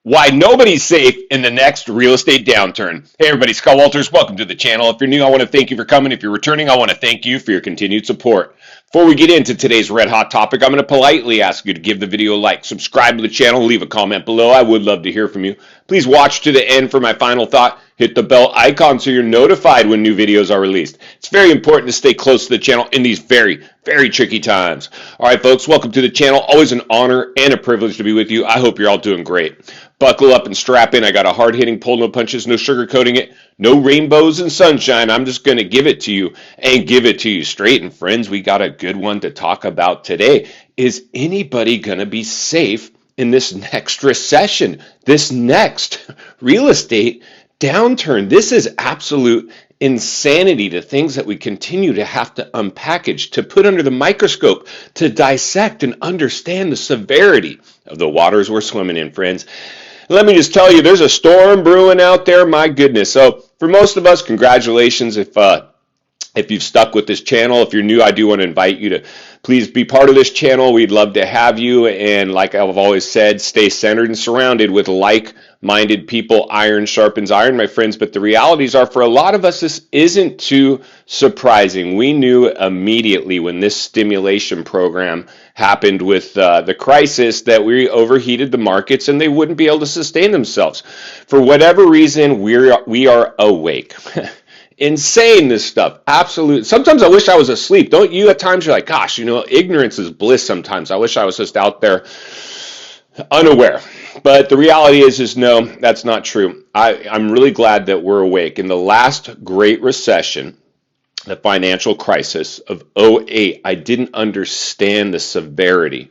Why nobody's safe in the next real estate downturn. Hey everybody, Scott Walters, welcome to the channel. If you're new, I want to thank you for coming. If you're returning, I want to thank you for your continued support. Before we get into today's red hot topic, I'm going to politely ask you to give the video a like, subscribe to the channel, leave a comment below. I would love to hear from you. Please watch to the end for my final thought. Hit the bell icon so you're notified when new videos are released. It's very important to stay close to the channel in these very tricky times. All right, folks, welcome to the channel. Always an honor and a privilege to be with you. I hope you're all doing great. Buckle up and strap in. I got a hard-hitting pull, no punches, no sugarcoating it, no rainbows and sunshine. I'm just going to give it to you and give it to you straight. And friends, we got a good one to talk about today. Is anybody going to be safe in this next recession, this next real estate downturn? This is absolute insanity, to things that we continue to have to unpackage, to put under the microscope, to dissect and understand the severity of the waters we're swimming in, friends. Let me just tell you, there's a storm brewing out there, my goodness. So for most of us, congratulations if you've stuck with this channel. If you're new, I do want to invite you to please be part of this channel. We'd love to have you. And like I've always said, stay centered and surrounded with like-minded people. Iron sharpens iron, my friends. But the realities are, for a lot of us, this isn't too surprising. We knew immediately when this stimulation program happened with the crisis that we overheated the markets and they wouldn't be able to sustain themselves. For whatever reason, we are awake. Insane, this stuff. Absolute. Sometimes I wish I was asleep. Don't you? At times you're like, gosh, you know, ignorance is bliss sometimes. I wish I was just out there unaware. But the reality is no, that's not true. I'm really glad that we're awake. In the last great recession, the financial crisis of '08, I didn't understand the severity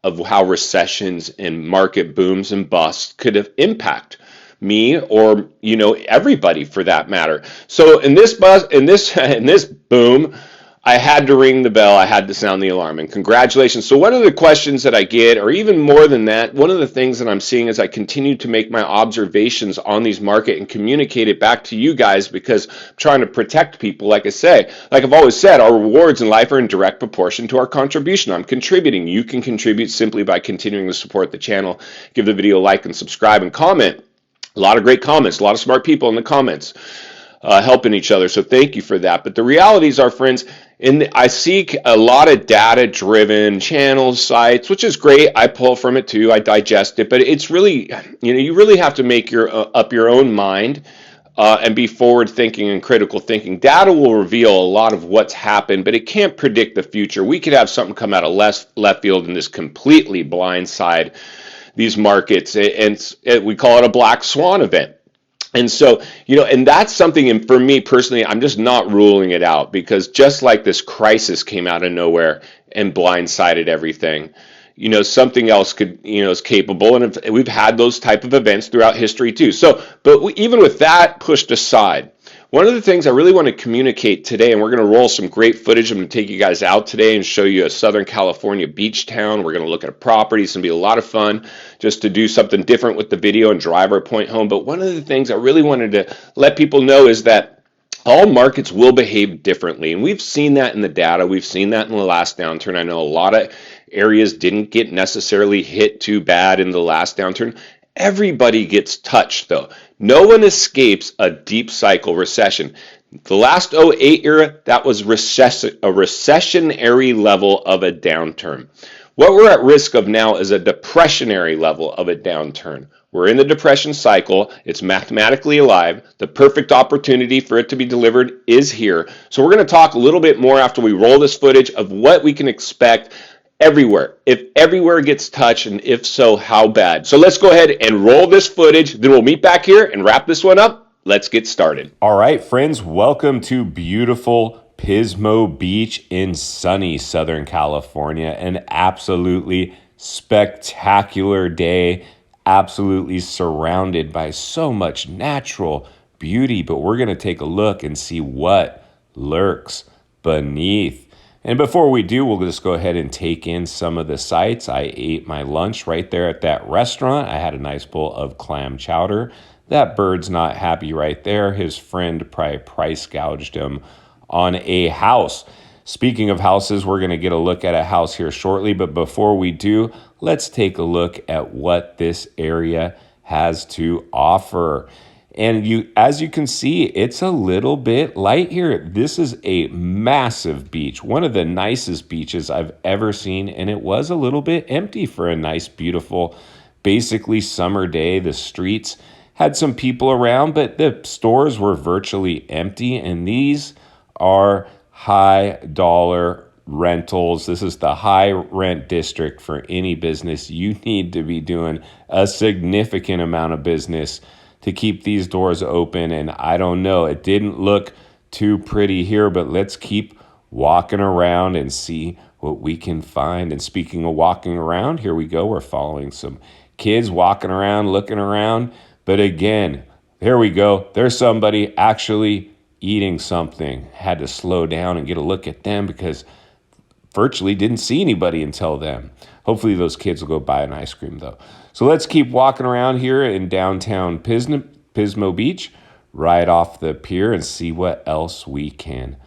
of how recessions and market booms and busts could have impact me, or everybody for that matter. So in this boom, I had to ring the bell, I had to sound the alarm, and congratulations. So one of the questions that I get, or even more than that, one of the things that I'm seeing as I continue to make my observations on these market and communicate it back to you guys, because I'm trying to protect people. Like I've always said, our rewards in life are in direct proportion to our contribution. I'm contributing. You can contribute simply by continuing to support the channel. Give the video a like and subscribe and comment. A lot of great comments, a lot of smart people in the comments helping each other. So thank you for that. But the realities are, friends, I seek a lot of data-driven channels, sites, which is great. I pull from it too. I digest it. But it's really, you really have to make up your own mind and be forward-thinking and critical thinking. Data will reveal a lot of what's happened, but it can't predict the future. We could have something come out of left field and this completely blindside these markets, and we call it a black swan event. And so, and that's something, and for me personally, I'm just not ruling it out, because just like this crisis came out of nowhere and blindsided everything, something else is capable, and we've had those type of events throughout history too. So, even with that pushed aside, one of the things I really want to communicate today, and we're going to roll some great footage. I'm going to take you guys out today and show you a Southern California beach town. We're going to look at a property. It's going to be a lot of fun just to do something different with the video and drive our point home. But one of the things I really wanted to let people know is that all markets will behave differently. And we've seen that in the data. We've seen that in the last downturn. I know a lot of areas didn't get necessarily hit too bad in the last downturn. Everybody gets touched, though. No one escapes a deep cycle recession. The last '08 era, that was a recessionary level of a downturn. What we're at risk of now is a depressionary level of a downturn. We're in the depression cycle. It's mathematically alive. The perfect opportunity for it to be delivered is here. So we're going to talk a little bit more after we roll this footage of what we can expect everywhere. If everywhere gets touched, and if so, how bad. So let's go ahead and roll this footage. Then we'll meet back here and wrap this one up. Let's get started. All right, friends, welcome to beautiful Pismo Beach in sunny Southern California. An absolutely spectacular day. Absolutely surrounded by so much natural beauty. But we're going to take a look and see what lurks beneath. And before we do, we'll just go ahead and take in some of the sights. I ate my lunch right there at that restaurant. I had a nice bowl of clam chowder. That bird's not happy right there. His friend probably price gouged him on a house. Speaking of houses, we're going to get a look at a house here shortly. But before we do, let's take a look at what this area has to offer. And as you can see, it's a little bit light here. This is a massive beach, one of the nicest beaches I've ever seen, and it was a little bit empty for a nice, beautiful, basically summer day. The streets had some people around, but the stores were virtually empty, and these are high dollar rentals. This is the high rent district for any business. You need to be doing a significant amount of business to keep these doors open. And I don't know, it didn't look too pretty here, but let's keep walking around and see what we can find. And speaking of walking around, here we go. We're following some kids walking around, looking around. But again, here we go. There's somebody actually eating something. Had to slow down and get a look at them because virtually didn't see anybody until then. Hopefully those kids will go buy an ice cream though. So let's keep walking around here in downtown Pismo Beach, right off the pier, and see what else we can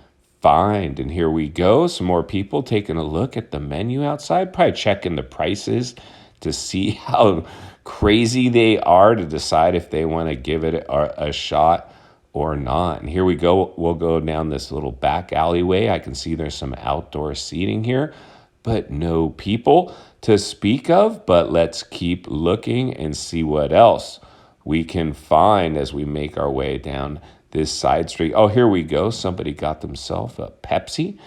find. And here we go. Some more people taking a look at the menu outside, probably checking the prices to see how crazy they are to decide if they want to give it a shot or not. And here we go. We'll go down this little back alleyway. I can see there's some outdoor seating here, but no people to speak of. But let's keep looking and see what else we can find as we make our way down this side street. Oh, here we go. Somebody got themselves a Pepsi.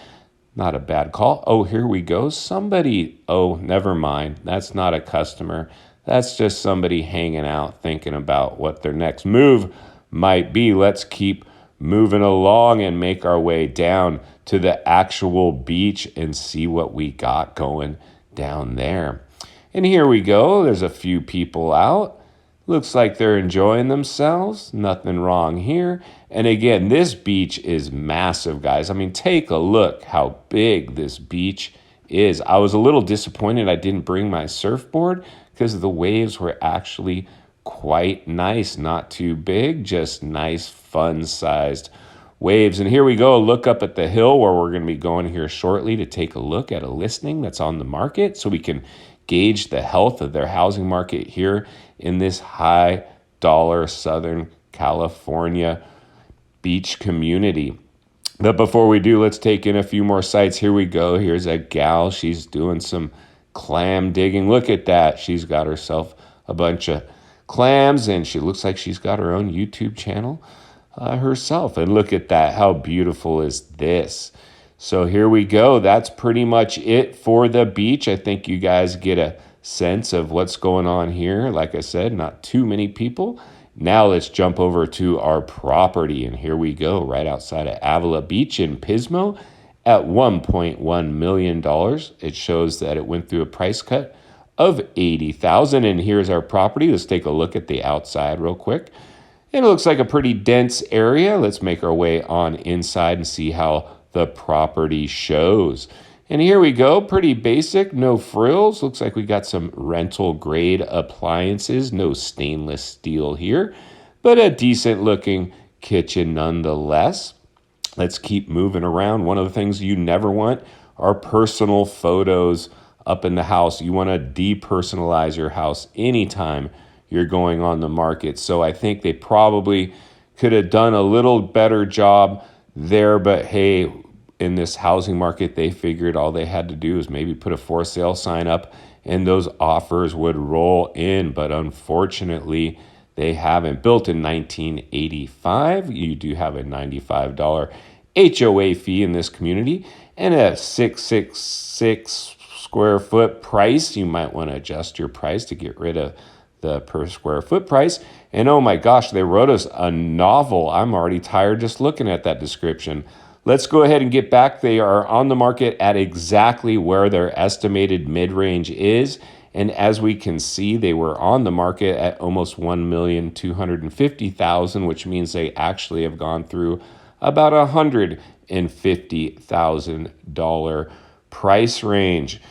Not a bad call. Oh, here we go. Somebody, oh, never mind. That's not a customer. That's just somebody hanging out, thinking about what their next move might be. Let's keep moving along and make our way down to the actual beach and see what we got going down there. And here we go. There's a few people out. Looks like they're enjoying themselves. Nothing wrong here. And again, this beach is massive, guys. I mean, take a look how big this beach is. I was a little disappointed I didn't bring my surfboard because the waves were actually quite nice. Not too big, just nice, fun-sized waves. And here we go. Look up at the hill where we're going to be going here shortly to take a look at a listing that's on the market so we can gauge the health of their housing market here in this high dollar Southern California beach community. But before we do, let's take in a few more sites. Here we go. Here's a gal. She's doing some clam digging. Look at that. She's got herself a bunch of clams, and she looks like she's got her own YouTube channel herself. And look at that. How beautiful is this? So here we go. That's pretty much it for the beach. I think you guys get a sense of what's going on here. Like I said, not too many people. Now let's jump over to our property. And here we go, right outside of Avila Beach in Pismo at $1.1 million. It shows that it went through a price cut of $80,000. And here's our property. Let's take a look at the outside real quick. And it looks like a pretty dense area. Let's make our way on inside and see how the property shows. And here we go, pretty basic, no frills. Looks like we got some rental grade appliances, no stainless steel here, but a decent looking kitchen nonetheless. Let's keep moving around. One of the things you never want are personal photos up in the house. You want to depersonalize your house anytime you're going on the market. So I think they probably could have done a little better job there, but hey, in this housing market, they figured all they had to do is maybe put a for sale sign up and those offers would roll in. But unfortunately, they haven't. Built in 1985, you do have a $95 HOA fee in this community and a 666 square foot price. You might want to adjust your price to get rid of the per square foot price. And oh my gosh, they wrote us a novel. I'm already tired just looking at that description. Let's go ahead and get back. They are on the market at exactly where their estimated mid-range is. And as we can see, they were on the market at almost $1,250,000, which means they actually have gone through about $150,000 price range.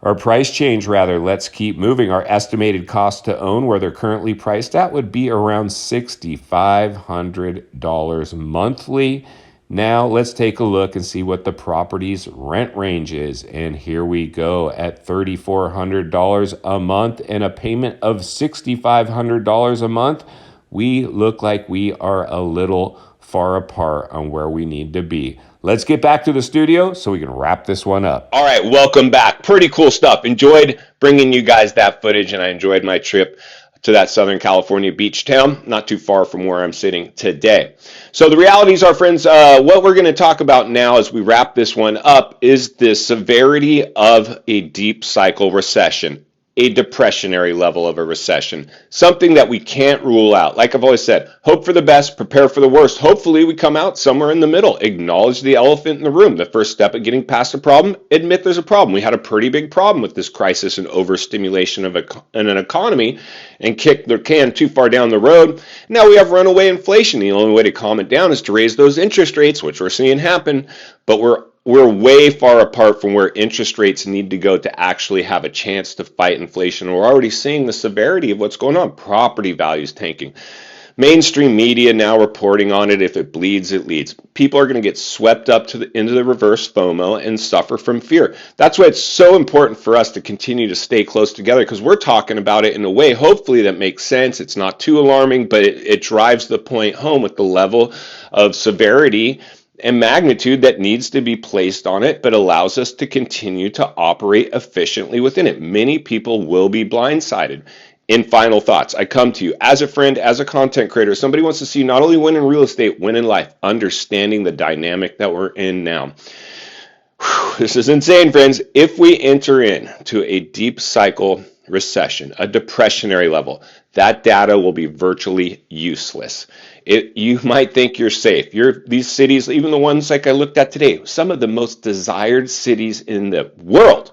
Or price change, rather. Let's keep moving. Our estimated cost to own, where they're currently priced at, would be around $6,500 monthly. Now let's take a look and see what the property's rent range is. And here we go at $3,400 a month and a payment of $6,500 a month. We look like we are a little far apart on where we need to be. Let's get back to the studio so we can wrap this one up. All right, welcome back. Pretty cool stuff. Enjoyed bringing you guys that footage, and I enjoyed my trip to that Southern California beach town, not too far from where I'm sitting today. So the realities are, friends, what we're going to talk about now as we wrap this one up is the severity of a deep cycle recession, a depressionary level of a recession, something that we can't rule out. Like I've always said, hope for the best, prepare for the worst. Hopefully we come out somewhere in the middle. Acknowledge the elephant in the room. The first step of getting past a problem, admit there's a problem. We had a pretty big problem with this crisis and overstimulation of an economy and kicked the can too far down the road. Now we have runaway inflation. The only way to calm it down is to raise those interest rates, which we're seeing happen, but we're way far apart from where interest rates need to go to actually have a chance to fight inflation. We're already seeing the severity of what's going on. Property values tanking. Mainstream media now reporting on it. If it bleeds, it leads. People are going to get swept up into the reverse FOMO and suffer from fear. That's why it's so important for us to continue to stay close together, because we're talking about it in a way, hopefully, that makes sense. It's not too alarming, but it drives the point home with the level of severity and magnitude that needs to be placed on it, but allows us to continue to operate efficiently within it. Many people will be blindsided. In final thoughts, I come to you as a friend, as a content creator. Somebody wants to see you not only win in real estate, win in life, understanding the dynamic that we're in now. This is insane, friends. If we enter into a deep cycle recession, a depressionary level, that data will be virtually useless. You might think you're safe. These cities, even the ones like I looked at today, some of the most desired cities in the world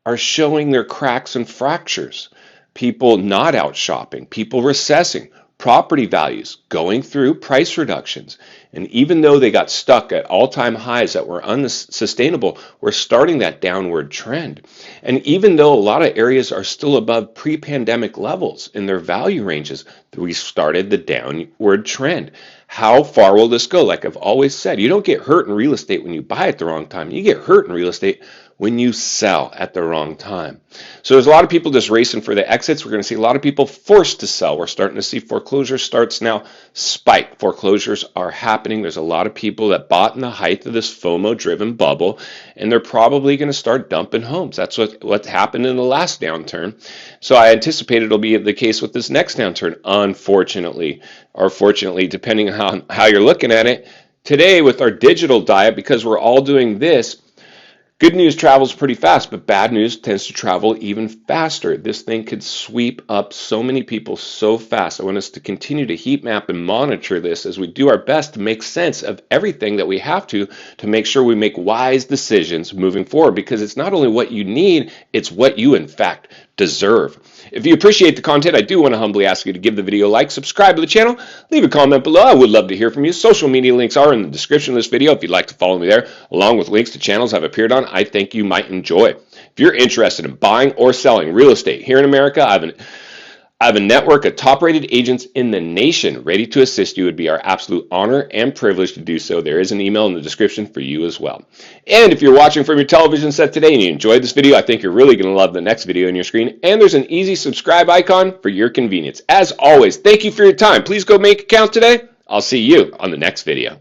are showing their cracks and fractures. People not out shopping, people recessing, property values going through price reductions. And even though they got stuck at all-time highs that were unsustainable, we're starting that downward trend. And even though a lot of areas are still above pre-pandemic levels in their value ranges, we started the downward trend. How far will this go? Like I've always said, you don't get hurt in real estate when you buy at the wrong time. You get hurt in real estate when you sell at the wrong time. So there's a lot of people just racing for the exits. We're going to see a lot of people forced to sell. We're starting to see foreclosure starts now spike. Foreclosures are happening. There's a lot of people that bought in the height of this FOMO-driven bubble, and they're probably going to start dumping homes. That's what happened in the last downturn. So I anticipate it'll be the case with this next downturn, unfortunately, or fortunately, depending on how you're looking at it. Today, with our digital diet, because we're all doing this, good news travels pretty fast, but bad news tends to travel even faster. This thing could sweep up so many people so fast. I want us to continue to heat map and monitor this as we do our best to make sense of everything that we have to make sure we make wise decisions moving forward, because it's not only what you need, it's what you in fact deserve. If you appreciate the content, I do want to humbly ask you to give the video a like, subscribe to the channel, leave a comment below. I would love to hear from you. Social media links are in the description of this video if you'd like to follow me there, along with links to channels I've appeared on I think you might enjoy. If you're interested in buying or selling real estate here in America, I have a network of top-rated agents in the nation ready to assist you. It would be our absolute honor and privilege to do so. There is an email in the description for you as well. And if you're watching from your television set today and you enjoyed this video, I think you're really going to love the next video on your screen. And there's an easy subscribe icon for your convenience. As always, thank you for your time. Please go make a count today. I'll see you on the next video.